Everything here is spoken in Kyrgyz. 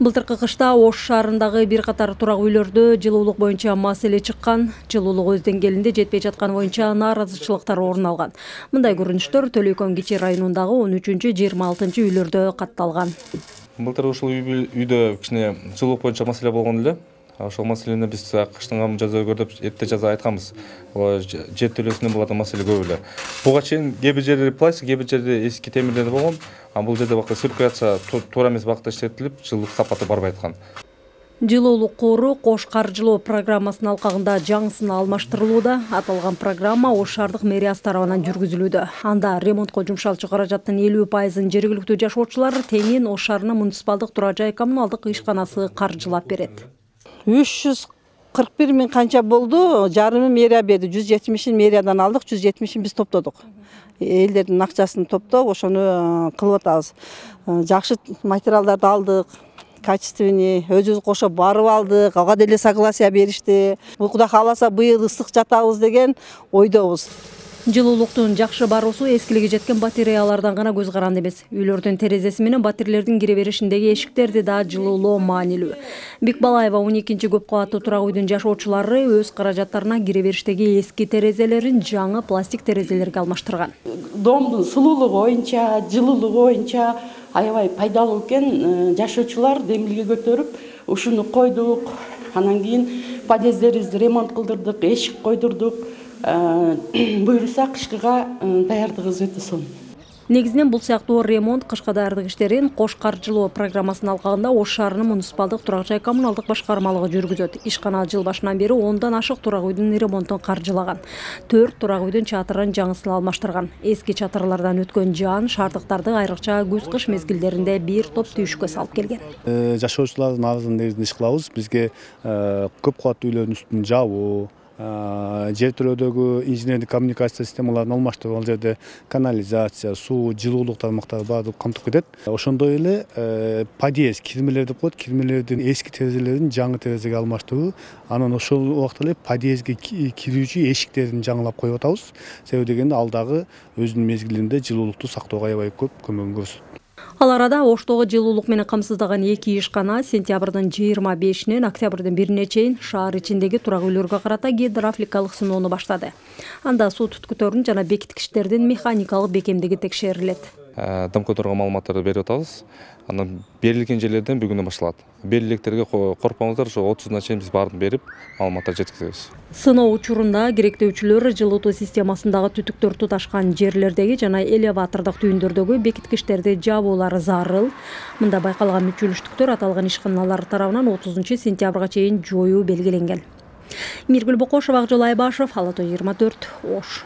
Былтыркы кышта Ош шаарындагы бир катар турак үйлөрдө жылуулук боюнча маселе чыккан. Жылуулук өз деңгээлинде жетпей жатканы боюнча нааразычылыктар орун алган. Мындай көрүнүштөр Төлөйкөн Кичи районундагы 13-26 үйлөрдө катталган. Былтыр ушул үйдө кичине жылуулук боюнча маселе болгон эле. Ошол маселени биз кыштын жаза көрдөп, эрте жаза айтканбыз. Жер төлөөсүнөн буларда маселе көп эле. Буга чейин кээ бир жерде пластик, кээ бир жерде эски темирлер болгон. Бул жерде бакта циркуляция туура эмес багытта иштетилип, жылуулук сапаты барбай аткан. Жылуулук кору Кош каржылоо программасынын алкагында жаңысына алмаштырылууда. Аталган программа Ош шаардык мэриясы тарабынан жүргүзүлүүдө. Анда ремонтко жумшалчу каражаттын 50%-ын жергиликтүү жашоочулар, теңин Ош шаарынын муниципалдык турак жай коммуналдык ишканасы каржылап берет. 341 миң канча болду, жарымы мэрия берди. 170-ин мэриядан алдык, 170-ин биз топтодук. Элдердин акчасын топтоп, ошону кылып атабыз. Жакшы материалдарды алдык, качественный, өзүбүз кошо барып алдык, ага деле согласие беришти. Кудай кааласа быйыл ысык жатабыз деген ойдобуз. Жылуулуктун жакшы баруусу эскилиги жеткен батареялардан гана көз каранды эмес. Үйлөрдүн терезеси менен батирелердин кире беришиндеги эшиктерди да жылуулоо маанилүү. Бикбалаева 12-чи көп кабаттуу турак үйдүн жашоочулары өз каражаттарына кире бериштеги эски терезелерин жаңы пластик терезелерге алмаштырган. Домдун сулуулугу боюнча, жылуулугу боюнча аябай пайдалуу экен. Жашоочулар демилге көтөрүп, ушуну койдук. Анан кийин подъездерибизди ремонт кылдырдык, эшик койдурдук. Буюрса кышкыга даярдыгыбыз өтө сонун. Негизинен бул сыяктуу ремонт, кышка даярдык иштерин Кош каржылоо программасынын алкагында Ош шаарынын муниципалдык турак жай коммуналдык башкармалыгы жүргүзөт. Ишкана жыл башынан бери 10дан ашык турак үйдүн ремонтун каржылаган. 4 турак үйдүн чатырын жаңысына алмаштырган. Эски чатырлардан өткөн жаан шаардыктарды айрыкча күз-кыш мезгилдеринде бир топ түйүшкө салып келген. Жашоочулардын арызын негизинде иш кылабыз. Бизге көп кабаттуу үйлөрдүн үстүн жабуу, жер төлөөдөгү инженердик коммуникация системаларын алмаштыруу, ал жерде канализация, суу, жылуулук тармактары баардыгы камтып кетет. Ошондой эле подъезд, кирмелер деп коет, кирмелердин эски терезелерин жаңы терезеге алмаштыруу, анан ошол убакта эле подъездге кирүүчү эшиктерин жаңылап коюп атабыз. Себеби дегенде ал дагы өзүнүн мезгилинде жылуулукту сактоого аябай көп көмөгүн көрсөтөт. Ал арада Оштогу жылуулук менен камсыздаган 2 ишкана сентябрдын 25-инен октябрдын 1-ине чейин шаар ичиндеги турак үйлөргө карата гидравликалык сыноону баштады. Анда суу түткүтөрүн жана бекиткичтердин механикалык бекемдиги текшерилет. Домкөтөргө маалыматтарды берип атабыз. Анан берилген жерлерден бүгүнөн башталат. Берилектерге коркпоңуздар, ошо 30-на чейин биз баарын берип, маалыматтар жеткизебиз. Сыноо учурунда керектөөчүлөр жылытуу системасындагы түтүктөр туташкан жерлердеги жана элеватордук түйүндөрдөгү бекиткичтерди жабуулары зарыл. Мында байкалган мүчүлүштүктөр аталган ишканалар тарабынан 30-сентябрга чейин жоюу белгиленген. Миргүл Бокошова, Акжол Айбашев, Ала Тоо 24, Ош.